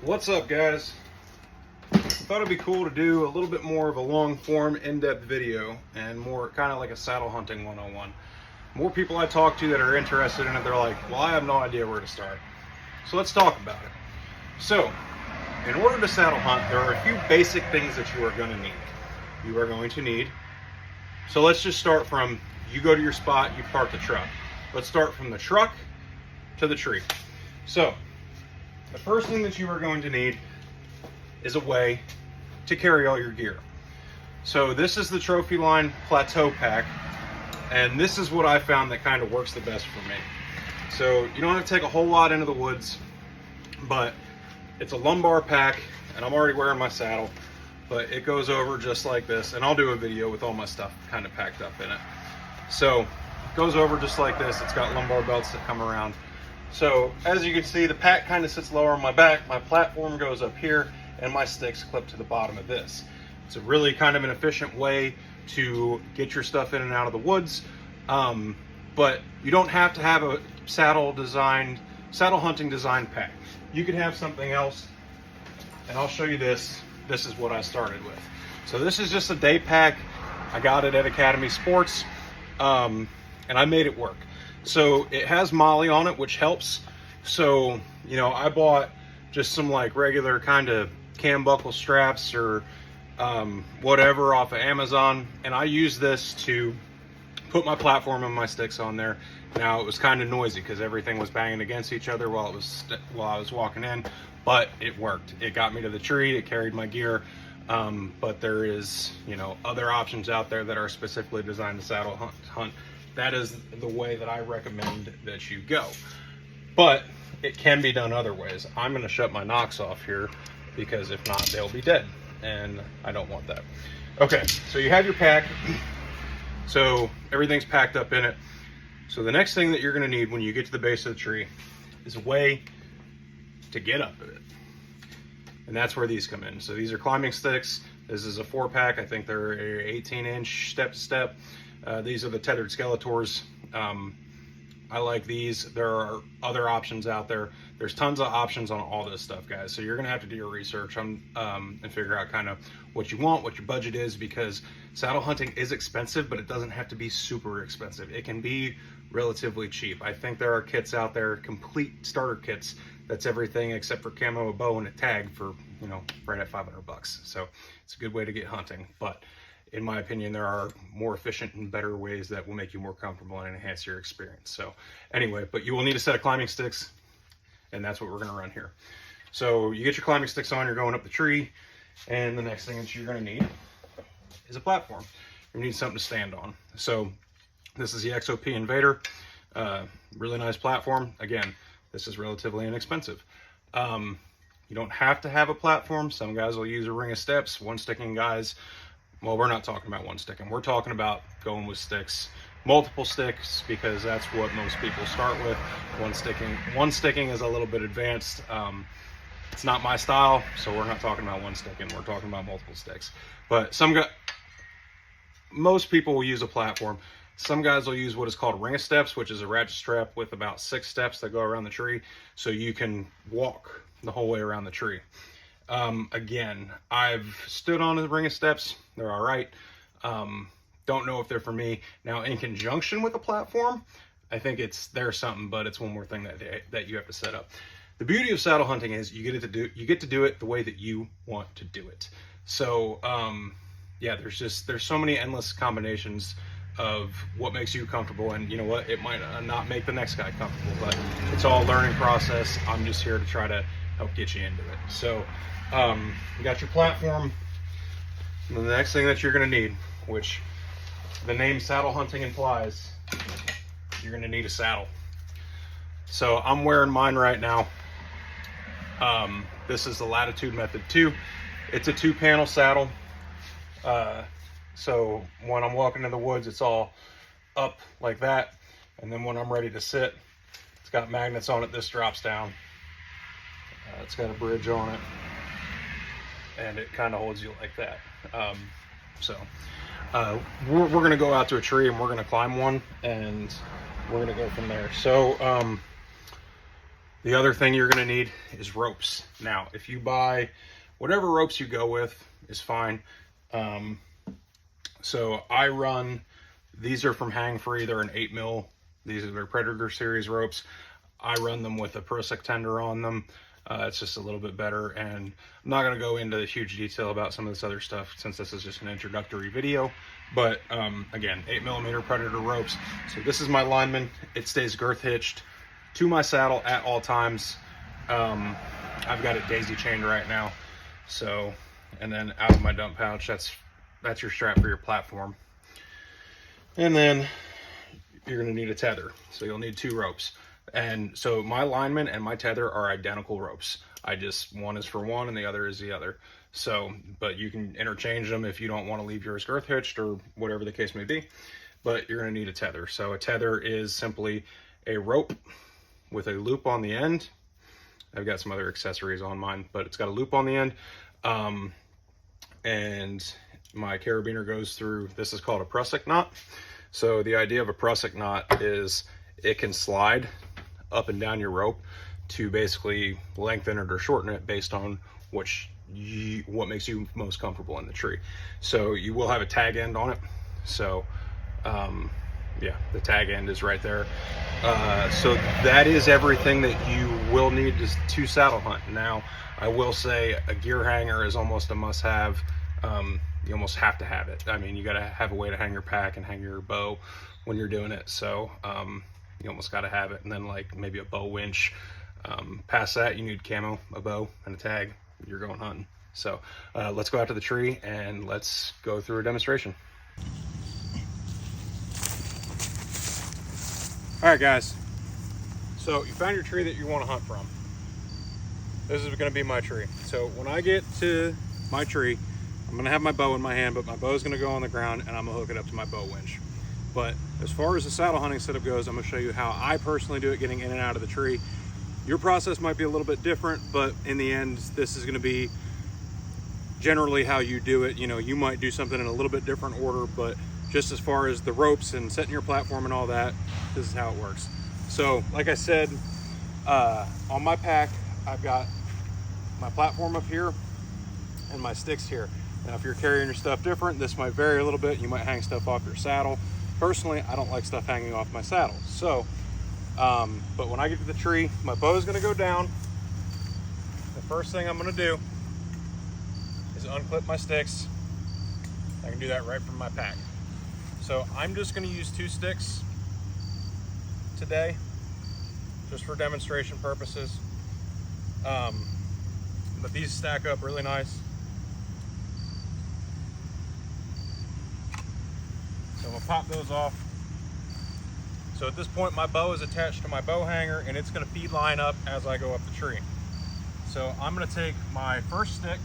What's up, guys? Thought it'd be cool to do a little bit more of a long form, in-depth video and more kind of like a saddle hunting 101. More people I talk to that are interested in it, they're like, well, I have no idea where to start. So let's talk about it. So, in order to saddle hunt, there are a few basic things that you are going to need. You are going to need, so let's just start from, you go to your spot, you park the truck. Let's start from the truck to the tree. So, the first thing that you are going to need is a way to carry all your gear. So this is the Trophyline Plateau Pack, and this is what I found that kind of works the best for me. So you don't have to take a whole lot into the woods, but it's a lumbar pack, and I'm already wearing my saddle, but it goes over just like this, and I'll do a video with all my stuff kind of packed up in it. So it goes over just like this. It's got lumbar belts that come around. So as you can see, the pack kind of sits lower on my back, my platform goes up here, and my sticks clip to the bottom of this. It's a really kind of an efficient way to get your stuff in and out of the woods, but you don't have to have a saddle hunting design pack. You could have something else, and I'll show you this. This is what I started with. So this is just a day pack. I got it at Academy Sports, and I made it work. So it has MOLLE on it, which helps. So, you know, I bought just some like regular kind of cam buckle straps or whatever off of Amazon, and I use this to put my platform and my sticks on there. Now it was kind of noisy because everything was banging against each other while I was walking in, but it worked. It got me to the tree, it carried my gear, but there is, you know, other options out there that are specifically designed to saddle hunt. That is the way that I recommend that you go, but it can be done other ways. I'm going to shut my Nox off here because if not, they'll be dead, and I don't want that. Okay, so you have your pack. So everything's packed up in it. So the next thing that you're going to need when you get to the base of the tree is a way to get up it. And that's where these come in. So these are climbing sticks. This is a 4-pack. I think they're 18-inch step to step. These are the tethered Skeletors. I like these. There are other options out there. There's tons of options on all this stuff, guys. So you're gonna have to do your research on and figure out kind of what you want, what your budget is, because saddle hunting is expensive, but it doesn't have to be super expensive. It can be relatively cheap. I think there are kits out there, complete starter kits, that's everything except for camo, a bow, and a tag for, you know, right at $500 bucks. So it's a good way to get hunting, but in my opinion, there are more efficient and better ways that will make you more comfortable and enhance your experience. So anyway, but you will need a set of climbing sticks, and that's what we're going to run here. So you get your climbing sticks on, you're going up the tree, and the next thing that you're going to need is a platform. You need something to stand on. So this is the XOP Invader, really nice platform. Again, this is relatively inexpensive. You don't have to have a platform. Some guys will use a ring of steps. One sticking guys, well, we're not talking about one sticking. We're talking about going with sticks, multiple sticks, because that's what most people start with. One sticking is a little bit advanced. It's not my style, so we're not talking about one sticking. We're talking about multiple sticks. But most people will use a platform. Some guys will use what is called a ring of steps, which is a ratchet strap with about 6 steps that go around the tree, so you can walk the whole way around the tree. Again, I've stood on a ring of steps. They're all right. Don't know if they're for me. Now, in conjunction with a platform, I think there's something, but it's one more thing that you have to set up. The beauty of saddle hunting is you get to do it the way that you want to do it. So, yeah, there's so many endless combinations of what makes you comfortable, and you know what, it might not make the next guy comfortable, but it's all a learning process. I'm just here to try to help get you into it. So you got your platform, and the next thing that you're going to need, which the name saddle hunting implies, you're going to need a saddle. So I'm wearing mine right now. This is the Latitude Method 2. It's a 2-panel saddle. So when I'm walking in the woods, it's all up like that, and then when I'm ready to sit, it's got magnets on it. This drops down. It's got a bridge on it, and it kind of holds you like that. We're going to go out to a tree, and we're going to climb one, and we're going to go from there. So The other thing you're gonna need is ropes. Now, if you buy whatever ropes you go with is fine. So I run, these are from Hang Free, they're an 8mm. These are their Predator series ropes. I run them with a Prusik tender on them. It's just a little bit better, and I'm not gonna go into huge detail about some of this other stuff since this is just an introductory video. But again, 8mm Predator ropes. So this is my lineman. It stays girth hitched to my saddle at all times. I've got it daisy chained right now. So, and then out of my dump pouch, that's your strap for your platform. And then you're gonna need a tether. So you'll need 2 ropes. And so my lineman and my tether are identical ropes. One is for one and the other is the other. So, but you can interchange them if you don't want to leave yours girth hitched or whatever the case may be, but you're gonna need a tether. So a tether is simply a rope with a loop on the end. I've got some other accessories on mine, but it's got a loop on the end. And my carabiner goes through, this is called a Prusik knot. So the idea of a Prusik knot is it can slide up and down your rope to basically lengthen it or shorten it based on what makes you most comfortable in the tree. So you will have a tag end on it. So yeah, the tag end is right there. So that is everything that you will need to saddle hunt. Now, I will say a gear hanger is almost a must-have. You almost have to have it. I mean, you got to have a way to hang your pack and hang your bow when you're doing it. So you almost got to have it. And then like maybe a bow winch. Past that, you need camo, a bow, and a tag. You're going hunting. So let's go out to the tree and let's go through a demonstration. All right, guys. So you found your tree that you want to hunt from. This is going to be my tree. So when I get to my tree, I'm going to have my bow in my hand, but my bow is going to go on the ground and I'm going to hook it up to my bow winch. But as far as the saddle hunting setup goes, I'm going to show you how I personally do it, getting in and out of the tree. Your process might be a little bit different, but in the end, this is going to be generally how you do it. You know, you might do something in a little bit different order, but just as far as the ropes and setting your platform and all that, this is how it works. So like I said, on my pack, I've got my platform up here and my sticks here. Now, if you're carrying your stuff different, this might vary a little bit. You might hang stuff off your saddle. Personally, I don't like stuff hanging off my saddle. So, but when I get to the tree, my bow is gonna go down. The first thing I'm gonna do is unclip my sticks. I can do that right from my pack. So I'm just gonna use 2 sticks today, just for demonstration purposes. But these stack up really nice. So I'm gonna pop those off. So at this point, my bow is attached to my bow hanger and it's gonna feed line up as I go up the tree. So I'm gonna take my first stick.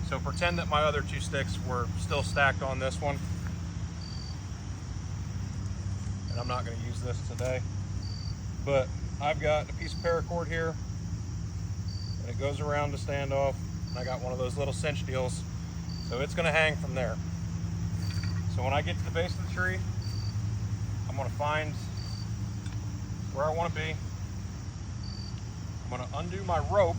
So pretend that my other 2 sticks were still stacked on this one. And I'm not gonna use this today, but I've got a piece of paracord here and it goes around the standoff. And I got one of those little cinch deals. So it's gonna hang from there. So when I get to the base of the tree, I'm gonna find where I wanna be. I'm gonna undo my rope,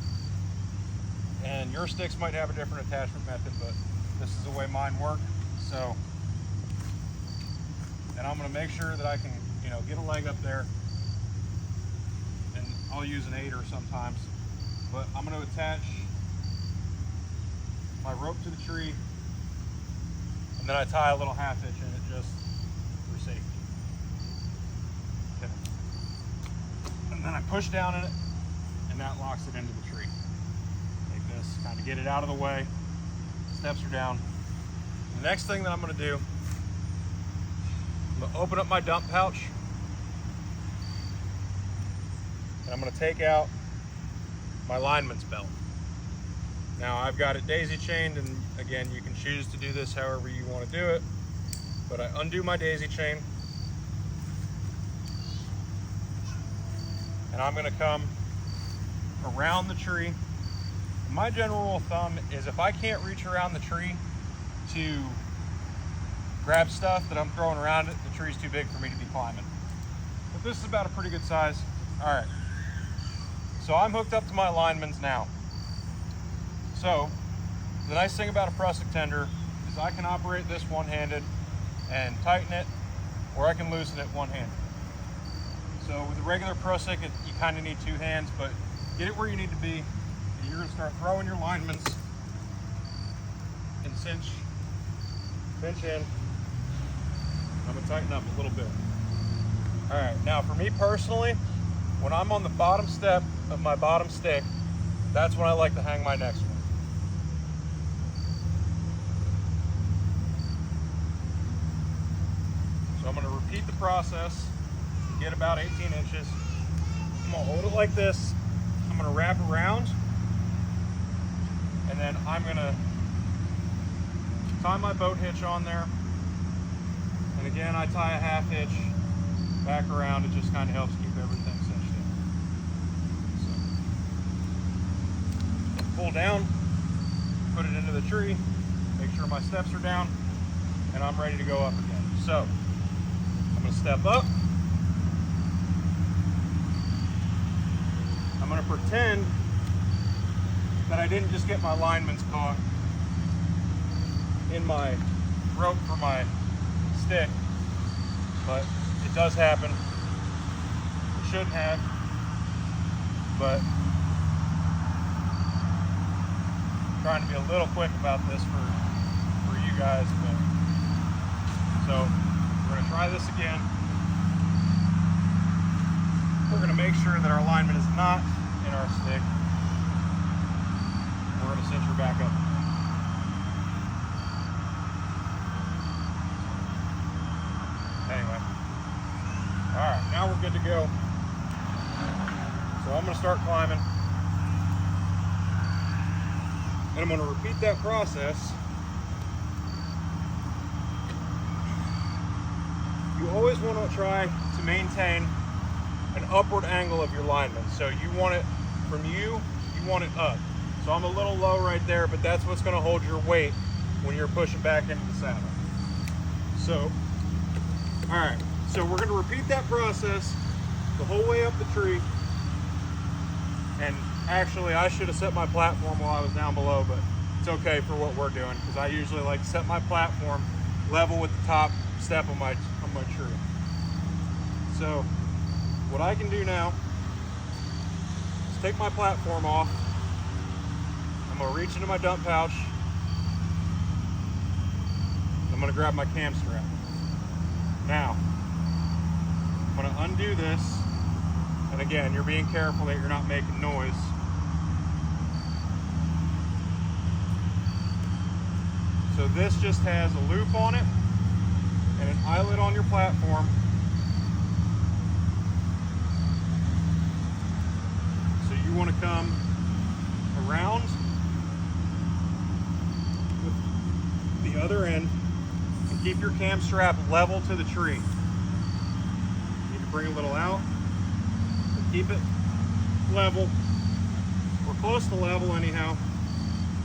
and your sticks might have a different attachment method, but this is the way mine work. So, and I'm gonna make sure that I can, you know, get a leg up there, and I'll use an 8er sometimes, but I'm gonna attach my rope to the tree, and then I tie a little half hitch in it just for safety. Okay. And then I push down in it, and that locks it into the tree. Like this, kind of get it out of the way. Steps are down. The next thing that I'm gonna do, I'm gonna open up my dump pouch, and I'm gonna take out my lineman's belt. Now I've got it daisy chained, and again, you can choose to do this however you want to do it, but I undo my daisy chain, and I'm going to come around the tree. My general rule of thumb is if I can't reach around the tree to grab stuff that I'm throwing around it, the tree's too big for me to be climbing. this is about a pretty good size. All right, so I'm hooked up to my alignments now. So the nice thing about a press extender is I can operate this one-handed and tighten it, or I can loosen it one-handed. So with a regular pro stick, you kind of need two hands, but get it where you need to be. And you're gonna start throwing your alignments and pinch in. I'm gonna tighten up a little bit. All right, now for me personally, when I'm on the bottom step of my bottom stick, that's when I like to hang my next one. So I'm gonna repeat the process, get about 18 inches. I'm gonna hold it like this. I'm gonna wrap around, and then I'm gonna tie my boat hitch on there. And again, I tie a half hitch back around. It just kind of helps keep everything cinched in. So, pull down, put it into the tree, make sure my steps are down, and I'm ready to go up again. So, I'm gonna step up. I'm gonna pretend that I didn't just get my alignments caught in my rope for my stick, but it does happen. It shouldn't have, but I'm trying to be a little quick about this for you guys. But so we're gonna try this again. We're gonna make sure that our alignment is not in our stick. We're gonna cinch her back up. Anyway, all right, now we're good to go. So I'm gonna start climbing, and I'm gonna repeat that process. You always want to try to maintain an upward angle of your alignment. So you want it from you want it up. So I'm a little low right there, but that's what's gonna hold your weight when you're pushing back into the saddle. So, all right, so we're gonna repeat that process the whole way up the tree. And actually, I should have set my platform while I was down below, but it's okay for what we're doing, because I usually like to set my platform level with the top step of my tree. So, what I can do now is take my platform off. I'm gonna reach into my dump pouch. I'm gonna grab my cam strap. Now, I'm gonna undo this. And again, you're being careful that you're not making noise. So this just has a loop on it and an eyelet on your platform. So you want to come around with the other end and keep your cam strap level to the tree. You need to bring a little out. Keep it level, or close to level anyhow,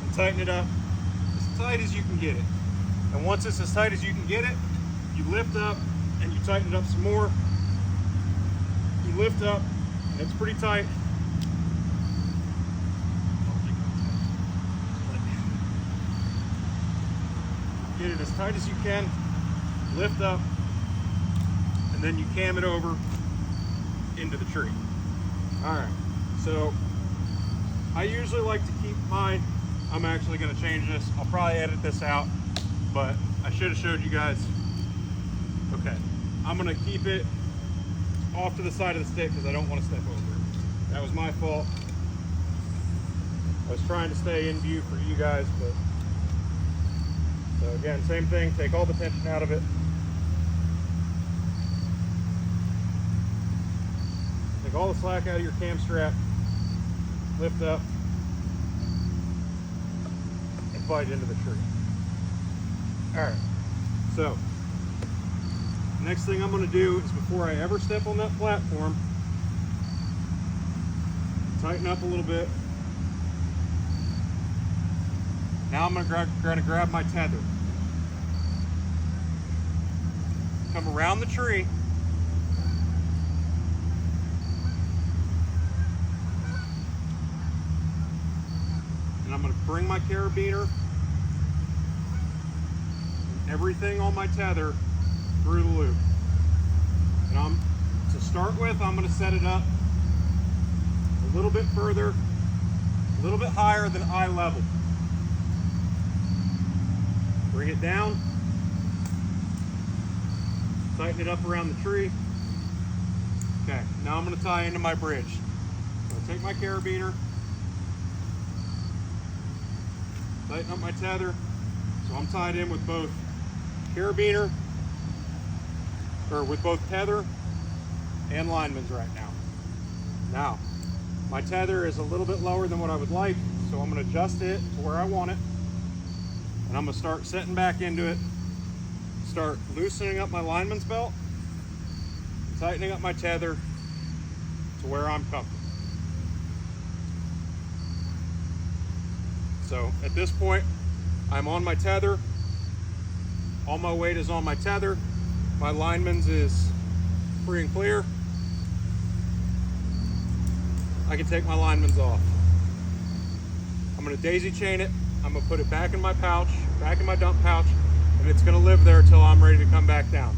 and tighten it up as tight as you can get it. And once it's as tight as you can get it, you lift up and you tighten it up some more. You lift up, and it's pretty tight. Get it as tight as you can, lift up, and then you cam it over into the tree. All right, so I usually like to keep mine. I'm actually going to change this. I'll probably edit this out, but I should have showed you guys. Okay, I'm going to keep it off to the side of the stick because I don't want to step over it. That was my fault. I was trying to stay in view for you guys, but so again, same thing. Take all the tension out of it. Take all the slack out of your cam strap, lift up, and bite into the tree. All right, so next thing I'm gonna do is, before I ever step on that platform, tighten up a little bit. Now I'm gonna grab my tether. Come around the tree, I'm going to bring my carabiner, everything on my tether through the loop. And to start with, I'm going to set it up a little bit further, a little bit higher than eye level. Bring it down, tighten it up around the tree. Okay, now I'm going to tie into my bridge. I'm going to take my carabiner, tighten up my tether, so I'm tied in with both carabiner, or with both tether and lineman's right now. Now, my tether is a little bit lower than what I would like, so I'm going to adjust it to where I want it, and I'm going to start setting back into it, start loosening up my lineman's belt, tightening up my tether to where I'm comfortable. So at this point, I'm on my tether. All my weight is on my tether. My lineman's is free and clear. I can take my lineman's off. I'm gonna daisy chain it. I'm gonna put it back in my pouch, back in my dump pouch, and it's gonna live there till I'm ready to come back down.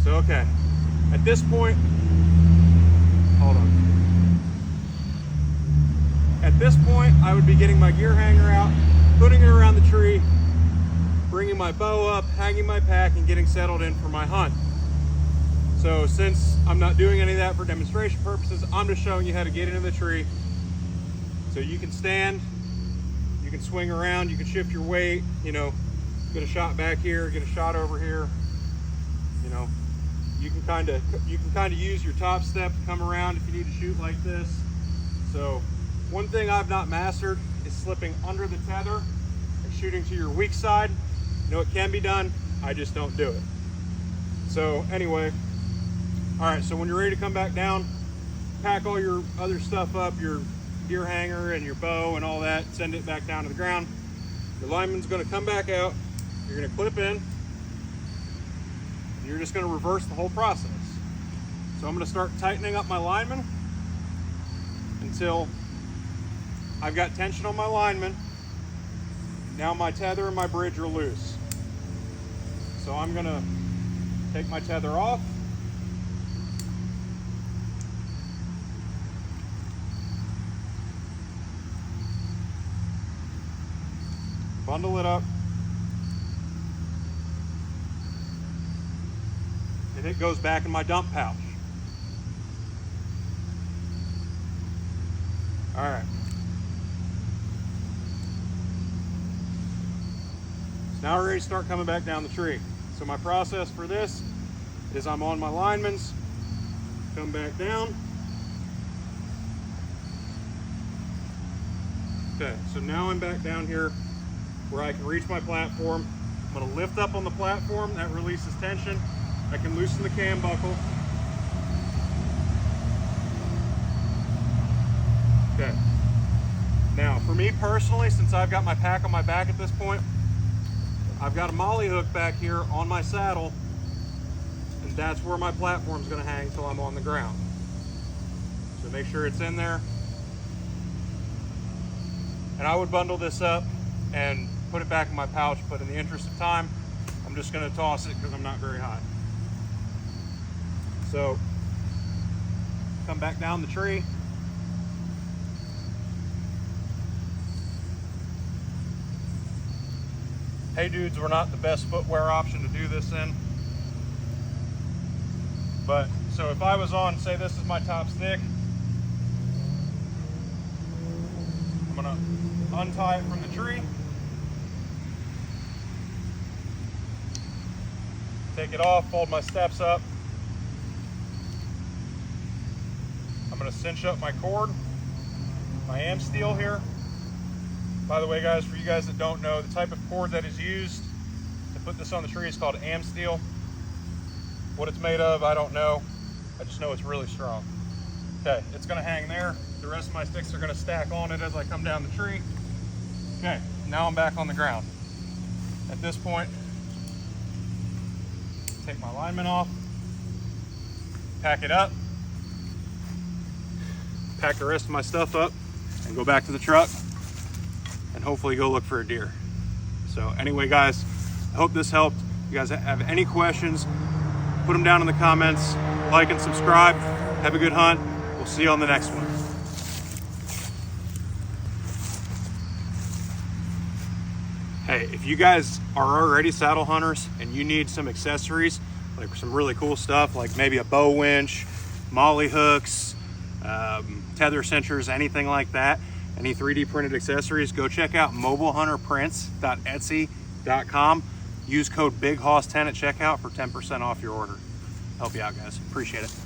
So, okay. At this point, hold on. At this point, I would be getting my gear hanger out, putting it around the tree, bringing my bow up, hanging my pack, and getting settled in for my hunt. So since I'm not doing any of that for demonstration purposes, I'm just showing you how to get into the tree. So you can stand, you can swing around, you can shift your weight, you know, get a shot back here, get a shot over here, you know. You can kind of use your top step to come around if you need to shoot like this. So one thing I've not mastered is slipping under the tether and shooting to your weak side. You know, it can be done, I just don't do it. So anyway, all right, so when you're ready to come back down, pack all your other stuff up, your gear hanger and your bow and all that, send it back down to the ground. Your lineman's gonna come back out, you're gonna clip in, you're just going to reverse the whole process. So I'm going to start tightening up my lineman until I've got tension on my lineman. Now my tether and my bridge are loose. So I'm going to take my tether off. Bundle it up. And it goes back in my dump pouch. All right. So now we're ready to start coming back down the tree. So my process for this is I'm on my lineman's, come back down. Okay, so now I'm back down here where I can reach my platform. I'm gonna lift up on the platform, that releases tension. I can loosen the cam buckle. Okay. Now, for me personally, since I've got my pack on my back at this point, I've got a molly hook back here on my saddle, and that's where my platform's gonna hang till I'm on the ground. So make sure it's in there. And I would bundle this up and put it back in my pouch, but in the interest of time, I'm just gonna toss it because I'm not very high. So, come back down the tree. Hey dudes were not the best footwear option to do this in. But, so if I was on, say this is my top stick, I'm gonna untie it from the tree. Take it off, fold my steps up. I'm gonna cinch up my cord, my AmSteel here. By the way guys, for you guys that don't know, the type of cord that is used to put this on the tree is called AmSteel. What it's made of, I don't know. I just know it's really strong. Okay, it's gonna hang there. The rest of my sticks are gonna stack on it as I come down the tree. Okay, now I'm back on the ground. At this point, take my lineman off, pack it up, pack the rest of my stuff up, and go back to the truck. and hopefully go look for a deer. So anyway, guys, I hope this helped. If you guys have any questions, put them down in the comments. Like and subscribe. Have a good hunt. We'll see you on the next one. Hey, if you guys are already saddle hunters and you need some accessories, like some really cool stuff, like maybe a bow winch, molly hooks, tether cinchers, anything like that, any 3D printed accessories, go check out mobilehunterprints.etsy.com. Use code BIGHOSS10 at checkout for 10% off your order. Help you out, guys. Appreciate it.